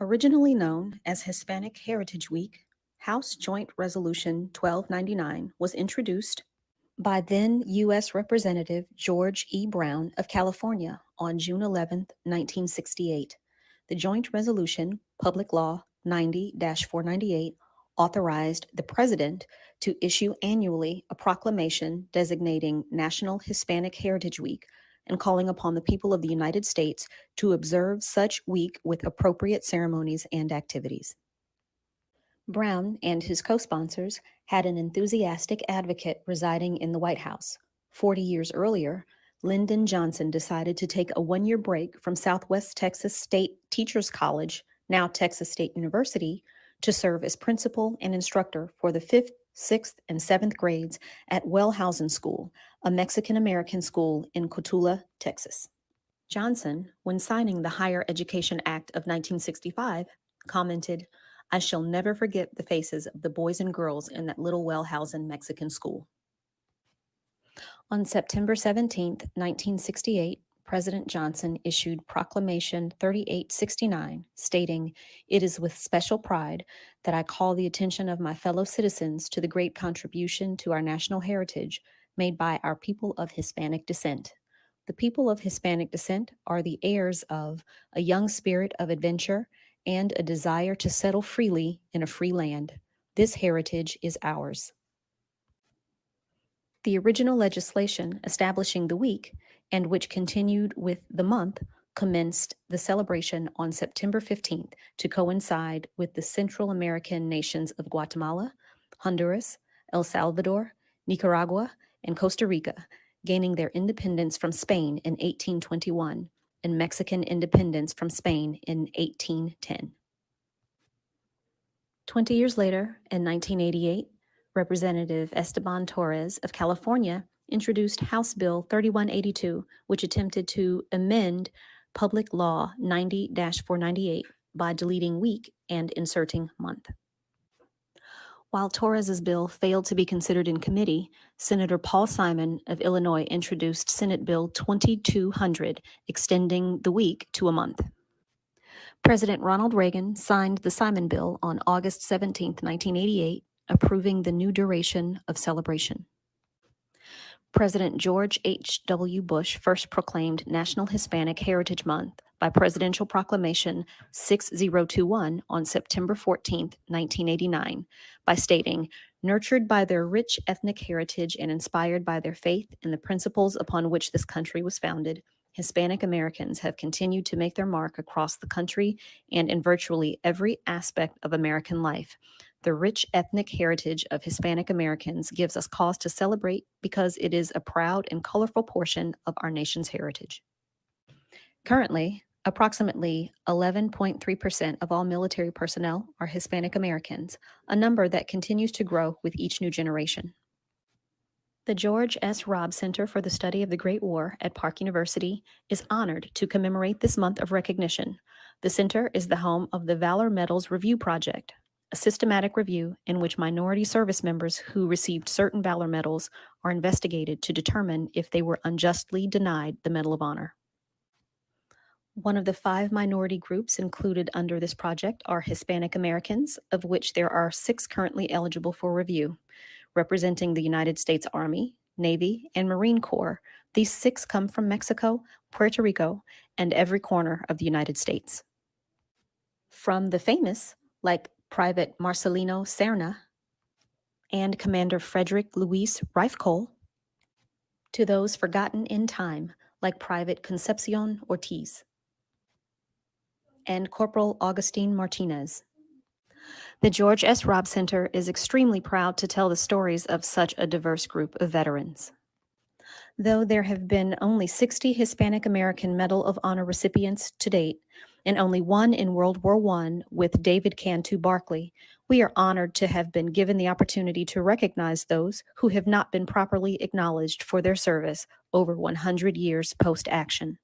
Originally known as Hispanic Heritage Week, House Joint Resolution 1299 was introduced by then U.S. Representative George E. Brown of California on June 11, 1968. The joint resolution, Public Law 90-498, authorized the President to issue annually a proclamation designating National Hispanic Heritage Week and calling upon the people of the United States to observe such week with appropriate ceremonies and activities. Brown and his co-sponsors had an enthusiastic advocate residing in the White House. 40 years earlier, Lyndon Johnson decided to take a one-year break from Southwest Texas State Teachers College, now Texas State University, to serve as principal and instructor for the 5th, 6th, and 7th grades at Wellhausen School, a Mexican-American school in Cotulla, Texas. Johnson, when signing the Higher Education Act of 1965, commented, "I shall never forget the faces of the boys and girls in that little Wellhausen Mexican school." On September 17, 1968, President Johnson issued Proclamation 3869, stating, "It is with special pride that I call the attention of my fellow citizens to the great contribution to our national heritage made by our people of Hispanic descent. The people of Hispanic descent are the heirs of a young spirit of adventure and a desire to settle freely in a free land. This heritage is ours." The original legislation establishing the week, and which continued with the month, commenced the celebration on September 15th to coincide with the Central American nations of Guatemala, Honduras, El Salvador, Nicaragua, and Costa Rica gaining their independence from Spain in 1821 and Mexican independence from Spain in 1810. 20 years later, in 1988, Representative Esteban Torres of California introduced House Bill 3182, which attempted to amend Public Law 90-498 by deleting week and inserting month. While Torres's bill failed to be considered in committee, Senator Paul Simon of Illinois introduced Senate Bill 2200, extending the week to a month. President Ronald Reagan signed the Simon Bill on August 17, 1988, approving the new duration of celebration. President George H.W. Bush first proclaimed National Hispanic Heritage Month by Presidential Proclamation 6021 on September 14, 1989, by stating, "Nurtured by their rich ethnic heritage and inspired by their faith in the principles upon which this country was founded, Hispanic Americans have continued to make their mark across the country and in virtually every aspect of American life. The rich ethnic heritage of Hispanic Americans gives us cause to celebrate because it is a proud and colorful portion of our nation's heritage." Currently, approximately 11.3% of all military personnel are Hispanic Americans, a number that continues to grow with each new generation. The George S. Robb Center for the Study of the Great War at Park University is honored to commemorate this month of recognition. The center is the home of the Valor Medals Review Project, a systematic review in which minority service members who received certain Valor Medals are investigated to determine if they were unjustly denied the Medal of Honor. One of the 5 minority groups included under this project are Hispanic Americans, of which there are 6 currently eligible for review. Representing the United States Army, Navy, and Marine Corps, these 6 come from Mexico, Puerto Rico, and every corner of the United States. From the famous, like Private Marcelino Serna and Commander Frederick Luis Reifkohl, to those forgotten in time, like Private Concepcion Ortiz and Corporal Augustine Martinez. The George S. Robb Center is extremely proud to tell the stories of such a diverse group of veterans. Though there have been only 60 Hispanic American Medal of Honor recipients to date, and only 1 in World War I with David Cantu Barkley, we are honored to have been given the opportunity to recognize those who have not been properly acknowledged for their service over 100 years post-action.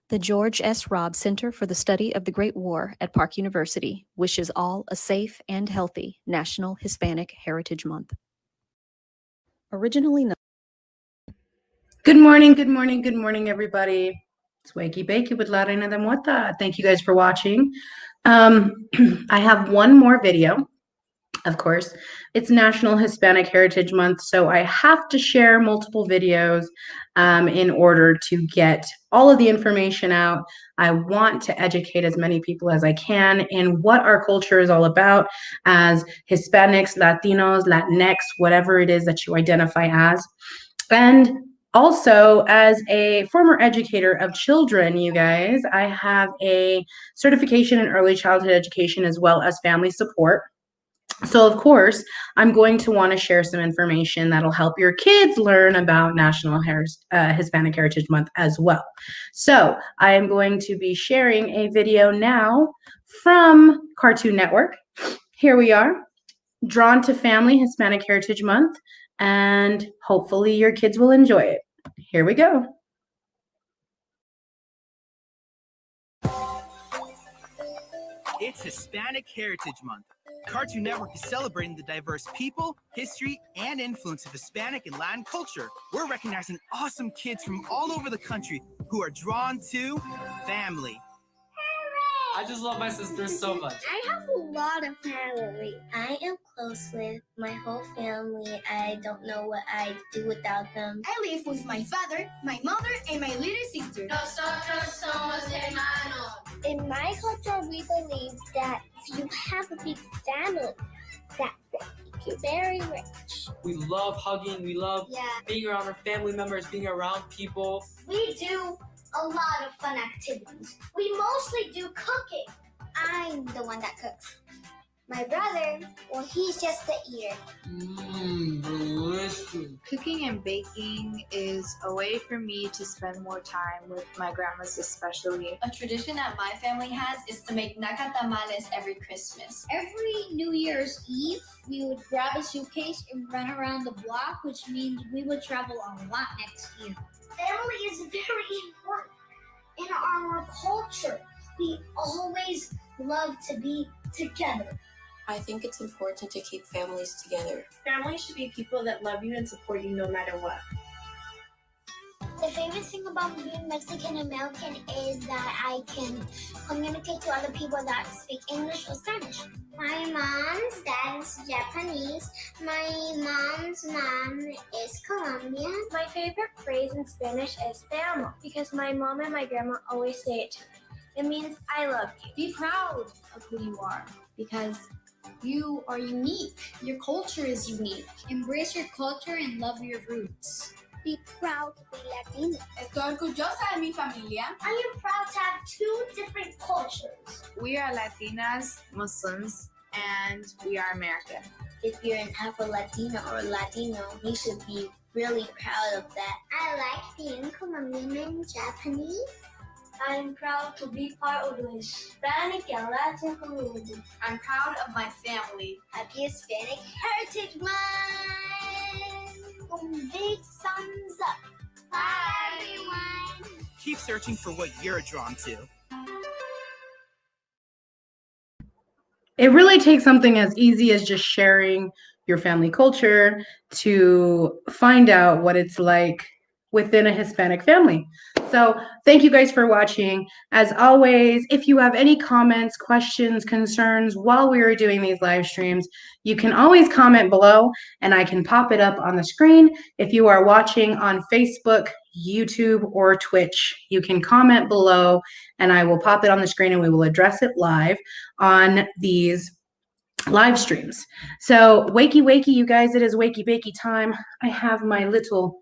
The George S. Robb Center for the Study of the Great War at Park University wishes all a safe and healthy National Hispanic Heritage Month. Originally known. Good morning, everybody. It's Wakey Bakey with La Reina de Mota. Thank you guys for watching. I have one more video. Of course, it's National Hispanic Heritage Month, so I have to share multiple videos in order to get all of the information out. I want to educate as many people as I can in what our culture is all about as Hispanics, Latinos, Latinx, whatever it is that you identify as. And also, as a former educator of children, you guys, I have a certification in early childhood education as well as family support. So, of course, I'm going to want to share some information that'll help your kids learn about National Hispanic Heritage Month as well. So, I am going to be sharing a video now from Cartoon Network. Here we are, Drawn to Family Hispanic Heritage Month, and hopefully your kids will enjoy it. Here we go. It's Hispanic Heritage Month. Cartoon Network is celebrating the diverse people, history, and influence of Hispanic and Latin culture. We're recognizing awesome kids from all over the country who are drawn to family. I just love my sisters so much. I have a lot of family. I am close with my whole family. I don't know what I'd do without them. I live with my father, my mother, and my little sister. Nosotros somos hermanos. In my culture, we believe that if you have a big family, that makes you very rich. We love hugging. We love being around our family members, being around people. We do a lot of fun activities. We mostly do cooking. I'm the one that cooks. My brother, well, he's just the ear. Delicious. Cooking and baking is a way for me to spend more time with my grandmas especially. A tradition that my family has is to make naca tamales every Christmas. Every New Year's Eve, we would grab a suitcase and run around the block, which means we would travel a lot next year. Family is very important in our culture. We always love to be together. I think it's important to keep families together. Family should be people that love you and support you no matter what. The famous thing about being Mexican American is that I can communicate to other people that speak English or Spanish. My mom's dad is Japanese. My mom's mom is Colombian. My favorite phrase in Spanish is te amo because my mom and my grandma always say it to me. It means I love you. Be proud of who you are because you are unique. Your culture is unique. Embrace your culture and love your roots. Be proud to be Latino. Estoy orgullosa de mi familia. I am proud to have two different cultures. We are Latinas, Muslims, and we are American. If you're an Afro-Latino or Latino, you should be really proud of that. I like being Colombian and Japanese. I'm proud to be part of the Hispanic and Latin community. I'm proud of my family. Happy Hispanic Heritage Month! Big thumbs up. Bye, everyone. Keep searching for what you're drawn to. It really takes something as easy as just sharing your family culture to find out what it's like within a Hispanic family. So thank you guys for watching. As always, if you have any comments, questions, concerns while we are doing these live streams, you can always comment below and I can pop it up on the screen. If you are watching on Facebook, YouTube, or Twitch, you can comment below and I will pop it on the screen and we will address it live on these live streams. So wakey, wakey, you guys, it is wakey, bakey time. I have my little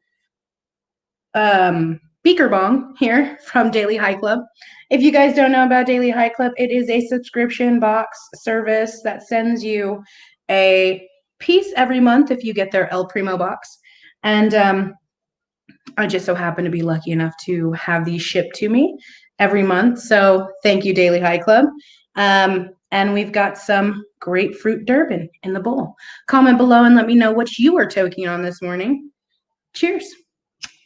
beaker bong here from Daily High Club. If you guys don't know about Daily High Club, it is a subscription box service that sends you a piece every month if you get their El Primo box. And I just so happen to be lucky enough to have these shipped to me every month. So thank you, Daily High Club. And we've got some grapefruit Durban in the bowl. Comment below and let me know what you are toking on this morning. Cheers.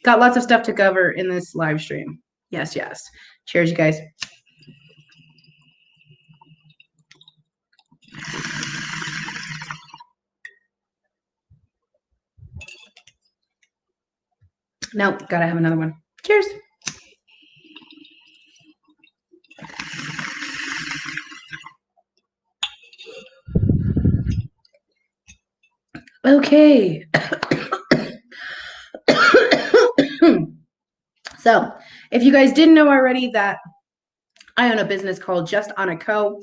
Got lots of stuff to cover in this live stream. Yes, yes. Cheers, you guys. Nope, gotta have another one. Cheers. Okay. So, if you guys didn't know already that I own a business called Just on a Co.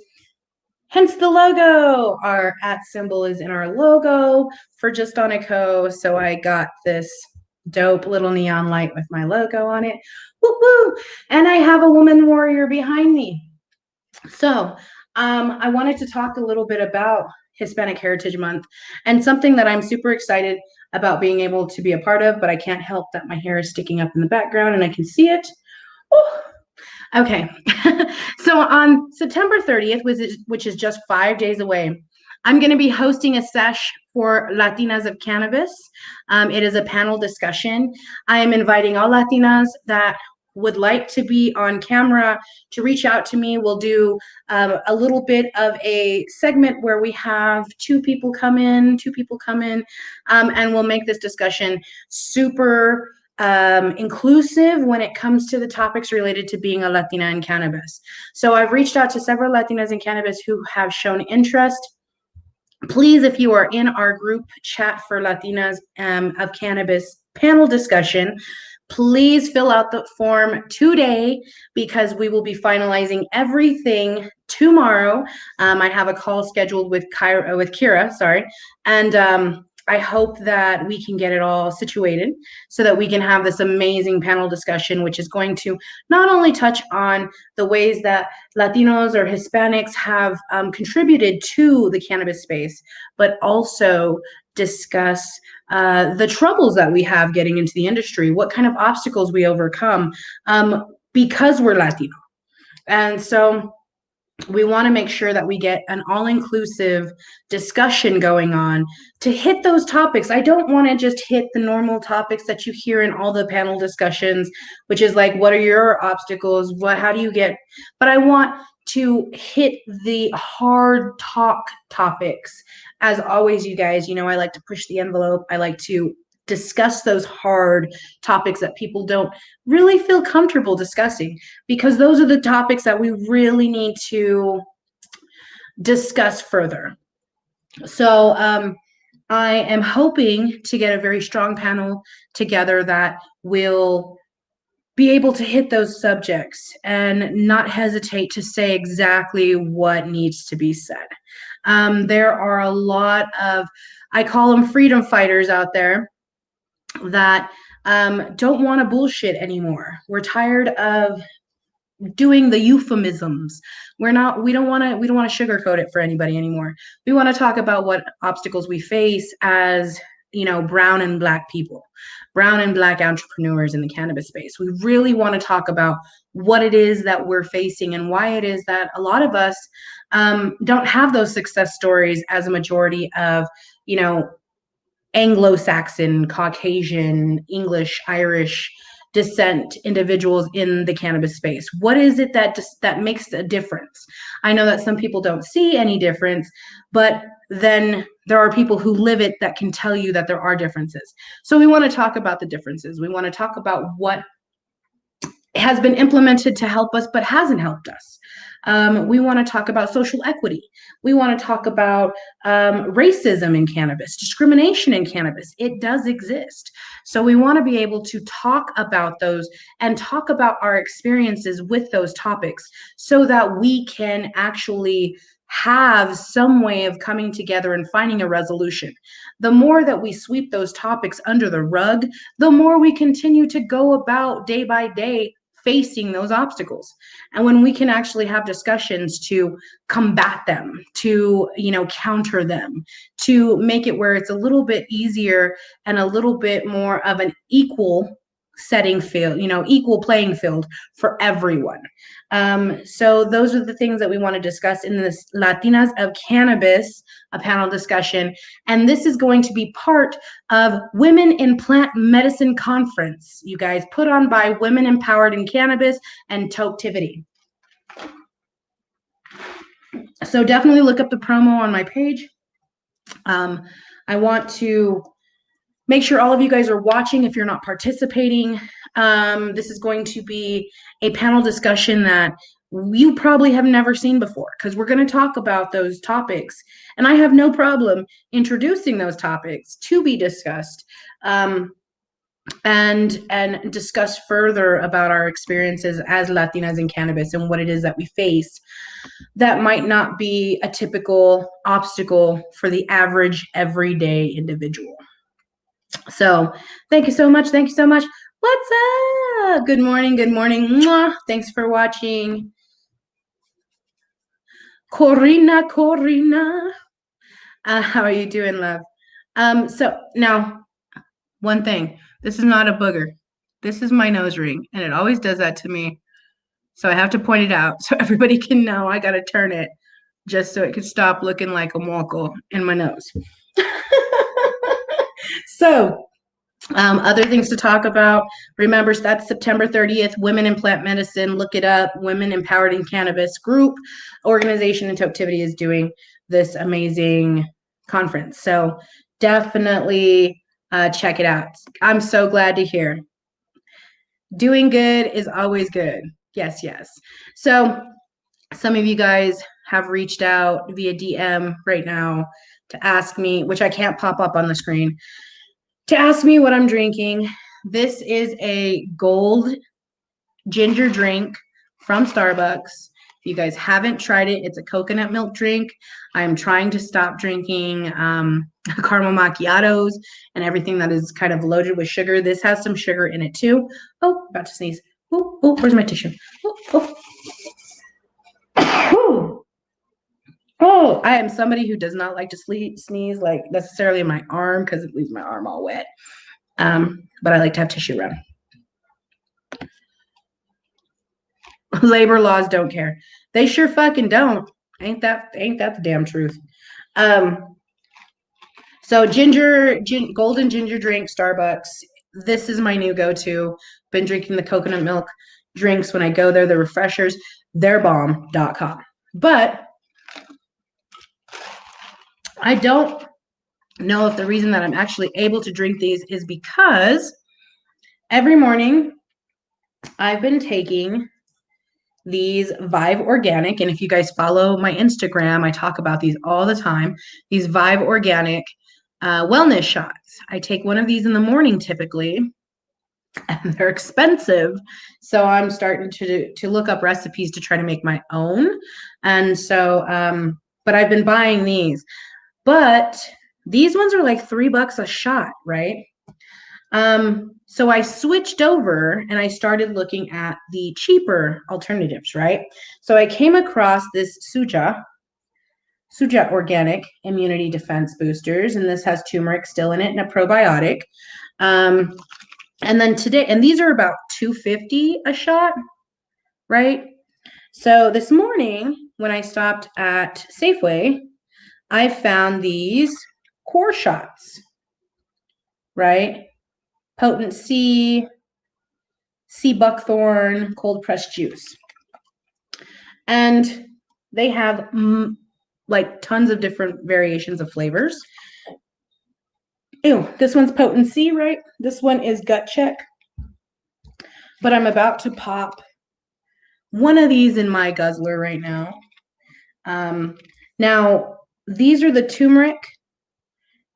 Hence the logo. Our @ symbol is in our logo for Just on a Co. So I got this dope little neon light with my logo on it. Woo woo! And I have a woman warrior behind me. So I wanted to talk a little bit about Hispanic Heritage Month and something that I'm super excited about being able to be a part of, but I can't help that my hair is sticking up in the background and I can see it. Ooh. Okay, so on September 30th, which is just 5 days away, I'm going to be hosting a sesh for Latinas of Cannabis. It is a panel discussion. I am inviting all Latinas that would like to be on camera to reach out to me. We'll do a little bit of a segment where we have two people come in, and we'll make this discussion super inclusive when it comes to the topics related to being a Latina in cannabis. So I've reached out to several Latinas in cannabis who have shown interest. Please, if you are in our group chat for Latinas of Cannabis panel discussion, please fill out the form today because we will be finalizing everything tomorrow. I have a call scheduled with Kira, and I hope that we can get it all situated so that we can have this amazing panel discussion, which is going to not only touch on the ways that Latinos or Hispanics have contributed to the cannabis space, but also discuss the troubles that we have getting into the industry, what kind of obstacles we overcome because we're Latino. And so we want to make sure that we get an all-inclusive discussion going on to hit those topics. I don't want to just hit the normal topics that you hear in all the panel discussions, which is like, what are your obstacles? How do you get? But I want to hit the hard topics. As always, you guys, I like to push the envelope. I like to discuss those hard topics that people don't really feel comfortable discussing, because those are the topics that we really need to discuss further. So I am hoping to get a very strong panel together that will be able to hit those subjects and not hesitate to say exactly what needs to be said. There are a lot of, I call them freedom fighters out there that don't want to bullshit anymore. We're tired of doing the euphemisms. We don't want to sugarcoat it for anybody anymore. We want to talk about what obstacles we face as, brown and black people, brown and black entrepreneurs in the cannabis space. We really want to talk about what it is that we're facing and why it is that a lot of us don't have those success stories as a majority of, Anglo-Saxon, Caucasian, English, Irish descent individuals in the cannabis space. What is it that makes a difference? I know that some people don't see any difference, but then there are people who live it that can tell you that there are differences. So we want to talk about the differences. We want to talk about what has been implemented to help us but hasn't helped us. We want to talk about social equity. We want to talk about racism in cannabis, discrimination in cannabis. It does exist. So we want to be able to talk about those and talk about our experiences with those topics so that we can actually have some way of coming together and finding a resolution. The more that we sweep those topics under the rug, the more we continue to go about day by day facing those obstacles. And when we can actually have discussions to combat them, to, counter them, to make it where it's a little bit easier and a little bit more of an equal setting field, equal playing field for everyone. So those are the things that we want to discuss in this Latinas of Cannabis, a panel discussion. And this is going to be part of Women in Plant Medicine Conference, you guys, put on by Women Empowered in Cannabis and Toketivity. So definitely look up the promo on my page. I want to make sure all of you guys are watching if you're not participating. This is going to be a panel discussion that you probably have never seen before, because we're going to talk about those topics. And I have no problem introducing those topics to be discussed, and discuss further about our experiences as Latinas in cannabis and what it is that we face that might not be a typical obstacle for the average everyday individual. So thank you so much. Thank you so much. What's up? Good morning. Good morning. Mwah. Thanks for watching. Corina. How are you doing, love? So now, one thing. This is not a booger. This is my nose ring, and it always does that to me. So I have to point it out so everybody can know I got to turn it just so it could stop looking like a moco in my nose. So, other things to talk about. Remember, that's September 30th, Women in Plant Medicine. Look it up. Women Empowered in Cannabis group organization in Toptivity is doing this amazing conference. So definitely check it out. I'm so glad to hear. Doing good is always good. Yes, yes. So some of you guys have reached out via DM right now to ask me, which I can't pop up on the screen, to ask me what I'm drinking. This is a gold ginger drink from Starbucks. If you guys haven't tried it, it's a coconut milk drink. I'm trying to stop drinking caramel macchiatos and everything that is kind of loaded with sugar. This has some sugar in it too. Oh, about to sneeze. Oh, where's my tissue? Oh, I am somebody who does not like to sneeze like necessarily in my arm because it leaves my arm all wet. But I like to have tissue around. Labor laws don't care. They sure fucking don't. Ain't that the damn truth? So golden ginger drink, Starbucks. This is my new go-to. Been drinking the coconut milk drinks when I go there, the refreshers. They're bomb.com. But I don't know if the reason that I'm actually able to drink these is because every morning I've been taking these Vive Organic, and if you guys follow my Instagram, I talk about these all the time. These Vive Organic wellness shots. I take one of these in the morning typically, and they're expensive. So I'm starting to look up recipes to try to make my own. And so, but I've been buying these. But these ones are like $3 a shot, right? So I switched over and I started looking at the cheaper alternatives, right? So I came across this Suja Organic Immunity Defense Boosters, and this has turmeric still in it and a probiotic. And then today, and these are about $2.50 a shot, right? So this morning when I stopped at Safeway, I found these core shots, right? Potent sea buckthorn, cold pressed juice. And they have like tons of different variations of flavors. Ew, this one's potent sea, right? This one is gut check. But I'm about to pop one of these in my guzzler right now. Now, these are the turmeric.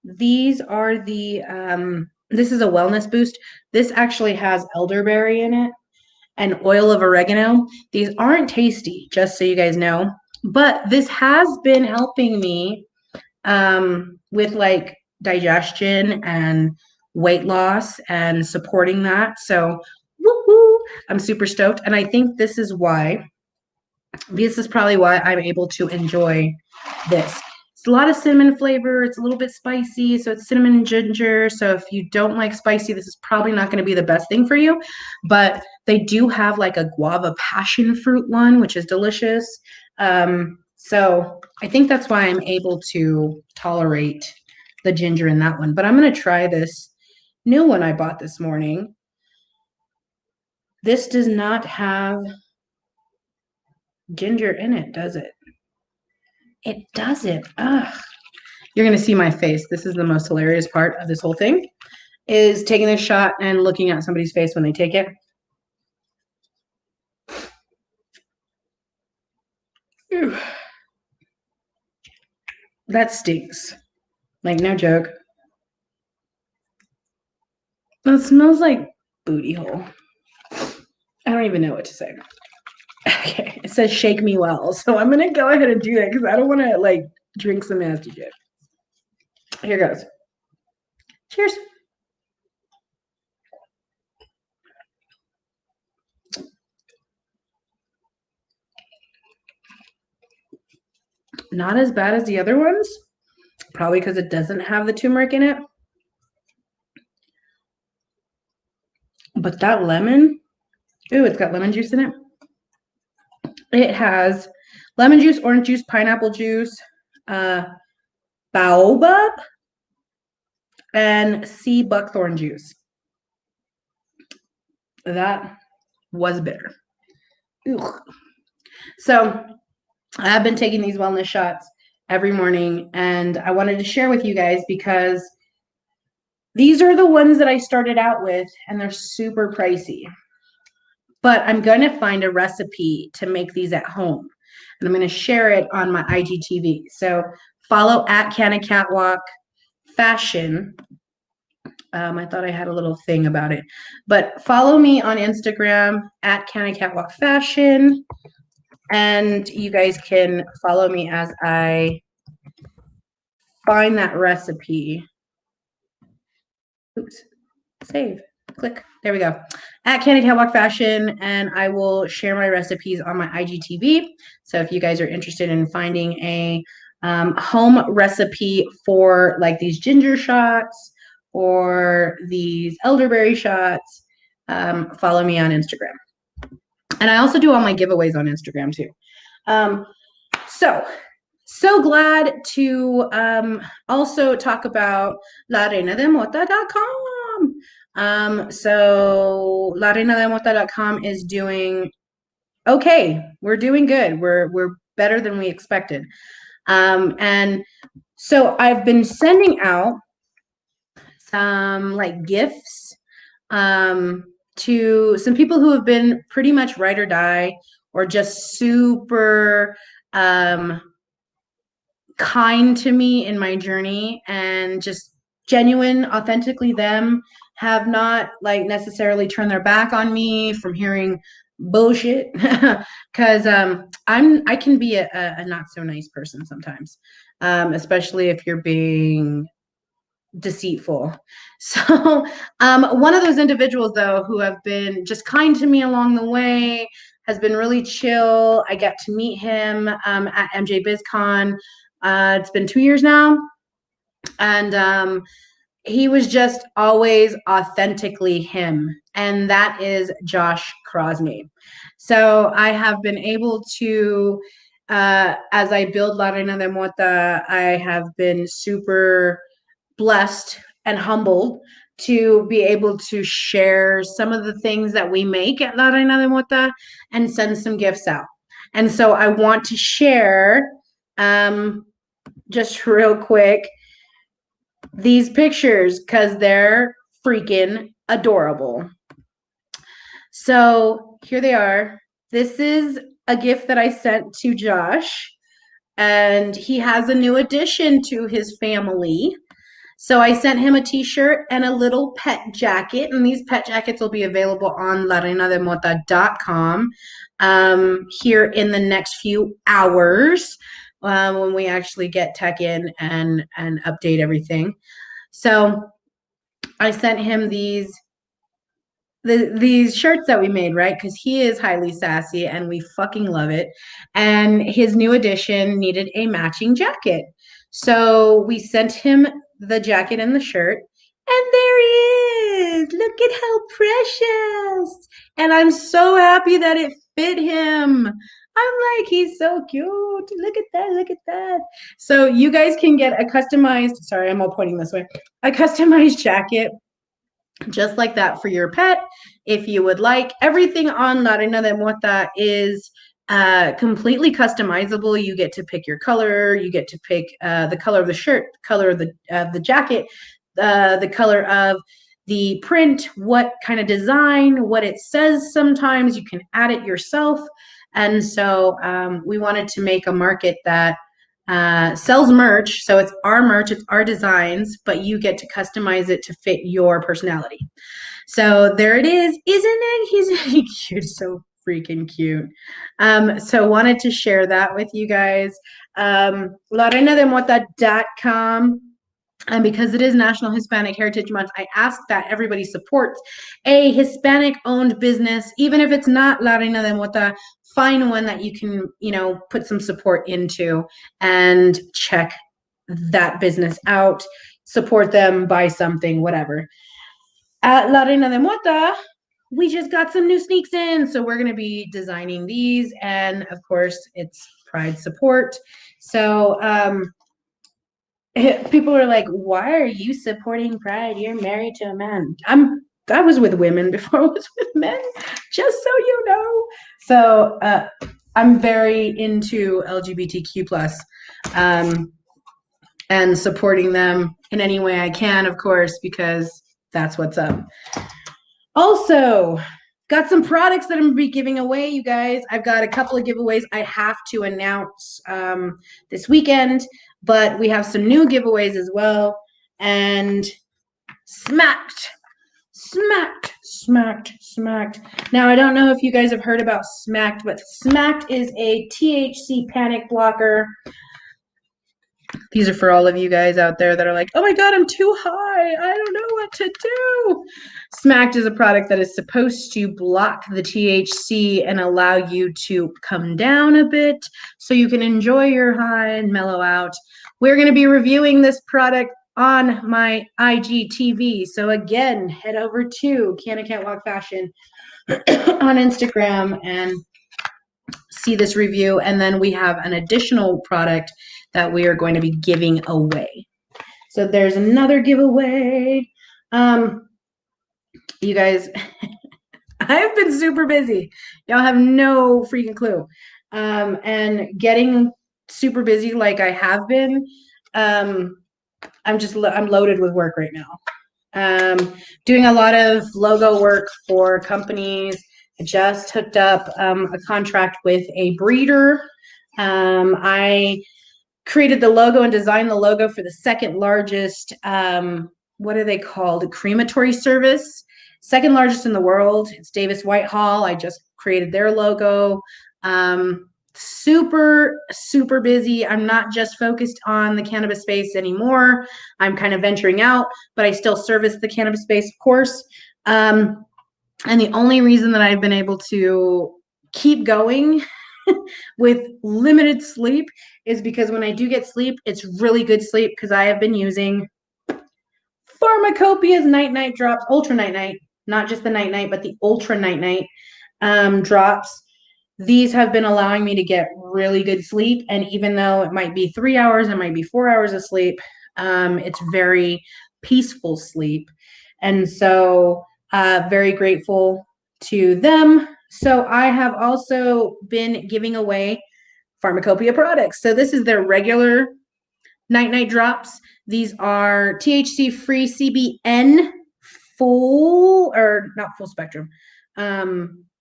These are the this is a wellness boost. This actually has elderberry in it and oil of oregano. These aren't tasty, just so you guys know. But this has been helping me with like digestion and weight loss and supporting that. So woohoo, I'm super stoked. And I think this is probably why I'm able to enjoy this. It's a lot of cinnamon flavor. It's a little bit spicy. So it's cinnamon and ginger. So if you don't like spicy, this is probably not going to be the best thing for you. But they do have like a guava passion fruit one, which is delicious. So I think that's why I'm able to tolerate the ginger in that one. But I'm going to try this new one I bought this morning. This does not have ginger in it, does it? It doesn't. Ugh. You're going to see my face. This is the most hilarious part of this whole thing, is taking this shot and looking at somebody's face when they take it. Whew. That stinks. Like, no joke. That smells like booty hole. I don't even know what to say. Okay, it says shake me well. So I'm going to go ahead and do that because I don't want to, like, drink some nasty shit. Here goes. Cheers. Not as bad as the other ones. Probably because it doesn't have the turmeric in it. But that lemon, ooh, it's got lemon juice in it. It has lemon juice, orange juice, pineapple juice, baobab, and sea buckthorn juice. That was bitter. Ugh. So I have been taking these wellness shots every morning, and I wanted to share with you guys because these are the ones that I started out with, and they're super pricey. But I'm going to find a recipe to make these at home, and I'm going to share it on my IGTV. So follow at Canna Catwalk Fashion. I thought I had a little thing about it, but follow me on Instagram at Canna Catwalk Fashion, and you guys can follow me as I find that recipe. Oops, save, click, there we go. At Canna Catwalk Fashion, and I will share my recipes on my IGTV. So if you guys are interested in finding a home recipe for like these ginger shots or these elderberry shots, follow me on Instagram. And I also do all my giveaways on Instagram too. So glad to also talk about lareinadelmota.com. So lareinadelmota.com is doing okay. We're doing good. We're better than we expected. And so I've been sending out some like gifts to some people who have been pretty much ride or die or just super kind to me in my journey and just genuine, authentically them, have not like necessarily turned their back on me from hearing bullshit because I can be a not so nice person sometimes, especially if you're being deceitful. So one of those individuals though who have been just kind to me along the way has been really chill. I got to meet him at MJ BizCon. It's been 2 years now, and he was just always authentically him, and that is Josh Crosney. So I have been able to as I build La Reina de Mota, I have been super blessed and humbled to be able to share some of the things that we make at La Reina de Mota and send some gifts out. And so I want to share just real quick these pictures because they're freaking adorable. So here they are. This is a gift that I sent to Josh, and he has a new addition to his family. So I sent him a t-shirt and a little pet jacket, and these pet jackets will be available on lareinadelmota.com here in the next few hours when we actually get tech in and update everything. So I sent him these shirts that we made, right? Because he is highly sassy and we fucking love it. And his new addition needed a matching jacket. So we sent him the jacket and the shirt, and there he is. Look at how precious. And I'm so happy that it fit him. I'm like, he's so cute. Look at that. Look at that. So you guys can get a customized, sorry, I'm all pointing this way, a customized jacket just like that for your pet if you would like. Everything on La Reina de Mota is completely customizable. You get to pick your color, you get to pick the color of the shirt, the color of the jacket, the color of the print, what kind of design, what it says. Sometimes you can add it yourself. And so we wanted to make a market that sells merch. So it's our merch, it's our designs, but you get to customize it to fit your personality. So there it is. Isn't it? He's really cute. So freaking cute. So wanted to share that with you guys. LaReinaDeMota.com. And because it is National Hispanic Heritage Month, I ask that everybody supports a Hispanic-owned business, even if it's not La Reina de Mota. Find one that you can, put some support into and check that business out. Support them, buy something, whatever. At La Reina de Mota, we just got some new sneaks in, so we're going to be designing these, and of course, it's Pride support. So, people are like, why are you supporting Pride? You're married to a man. I was with women before I was with men, just so you know. So I'm very into LGBTQ plus, and supporting them in any way I can, of course, because that's what's up. Also, got some products that I'm going to be giving away, you guys. I've got a couple of giveaways I have to announce this weekend, but we have some new giveaways as well. And Smacked. Now, I don't know if you guys have heard about Smacked, but Smacked is a THC panic blocker. These are for all of you guys out there that are like, oh my God, I'm too high. I don't know what to do. Smacked is a product that is supposed to block the THC and allow you to come down a bit so you can enjoy your high and mellow out. We're going to be reviewing this product on my IGTV. So again, head over to Can I Can't Walk Fashion on Instagram and see this review. And then we have an additional product that we are going to be giving away. So there's another giveaway. You guys, I've been super busy. Y'all have no freaking clue. And getting super busy like I have been, I'm loaded with work right now. Doing a lot of logo work for companies. I just hooked up a contract with a breeder. I created the logo and designed the logo for the second largest, what are they called? Crematory service. Second largest in the world. It's Davis Whitehall. I just created their logo. Super, super busy. I'm not just focused on the cannabis space anymore. I'm kind of venturing out, but I still service the cannabis space, of course. And the only reason that I've been able to keep going with limited sleep is because when I do get sleep, it's really good sleep because I have been using Pharmacopia's night-night drops, ultra night-night, not just the night-night, but the ultra night-night drops. These have been allowing me to get really good sleep. And even though it might be 3 hours, it might be 4 hours of sleep, it's very peaceful sleep. And so very grateful to them. So I have also been giving away Pharmacopoeia products. So this is their regular night-night drops. These are THC-free CBN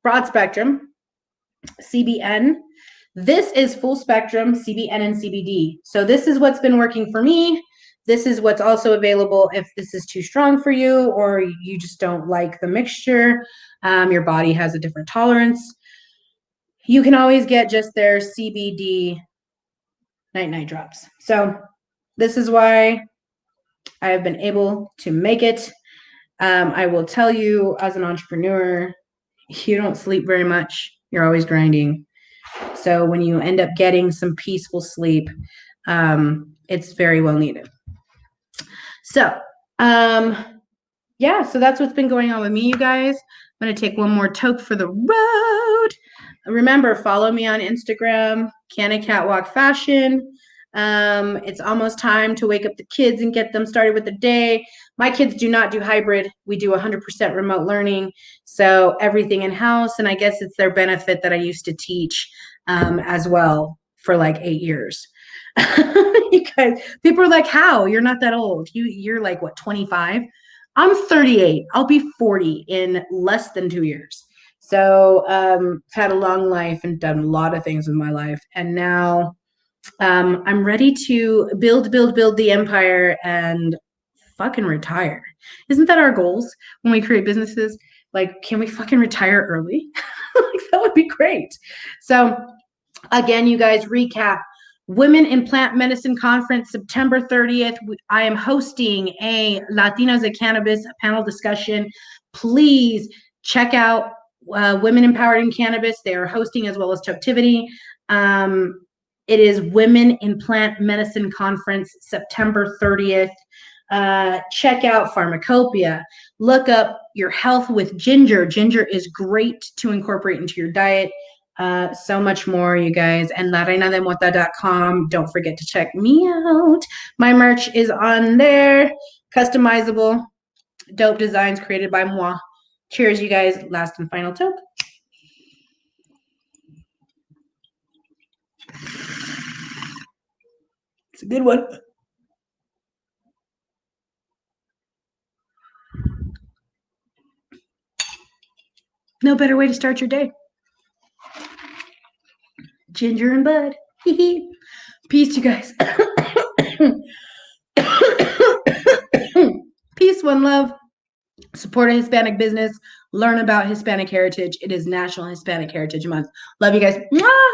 broad spectrum CBN. This is full spectrum CBN and CBD. So this is what's been working for me. This is what's also available if this is too strong for you or you just don't like the mixture. Your body has a different tolerance. You can always get just their CBD night-night drops. So this is why I have been able to make it. I will tell you, as an entrepreneur, you don't sleep very much. You're always grinding. So when you end up getting some peaceful sleep, it's very well needed. So, yeah, so that's what's been going on with me, you guys. I'm going to take one more toke for the road. Remember, follow me on Instagram, Can I Catwalk Fashion. It's almost time to wake up the kids and get them started with the day. My kids do not do hybrid. We do 100% remote learning. So everything in-house, and I guess it's their benefit that I used to teach as well for like 8 years. You guys, people are like, how? You're not that old. You're like, what, 25? I'm 38. I'll be 40 in less than 2 years. So I've had a long life and done a lot of things with my life. And now I'm ready to build the empire and fucking retire. Isn't that our goals when we create businesses? Like, can we fucking retire early? Like, that would be great. So again, you guys, recap. Women in Plant Medicine Conference, September 30th. I am hosting a Latinas at Cannabis panel discussion. Please check out Women Empowered in Cannabis. They are hosting as well as Toptivity. It is Women in Plant Medicine Conference, September 30th. Check out Pharmacopoeia. Look up Your Health with Ginger. Ginger is great to incorporate into your diet. So much more, you guys. And lareinadelmota.com. Don't forget to check me out. My merch is on there. Customizable, dope designs created by moi. Cheers, you guys. Last and final toke. It's a good one. No better way to start your day. Ginger and bud. Peace, you guys. Peace, one love. Support a Hispanic business. Learn about Hispanic heritage. It is National Hispanic Heritage Month. Love you guys. Mwah!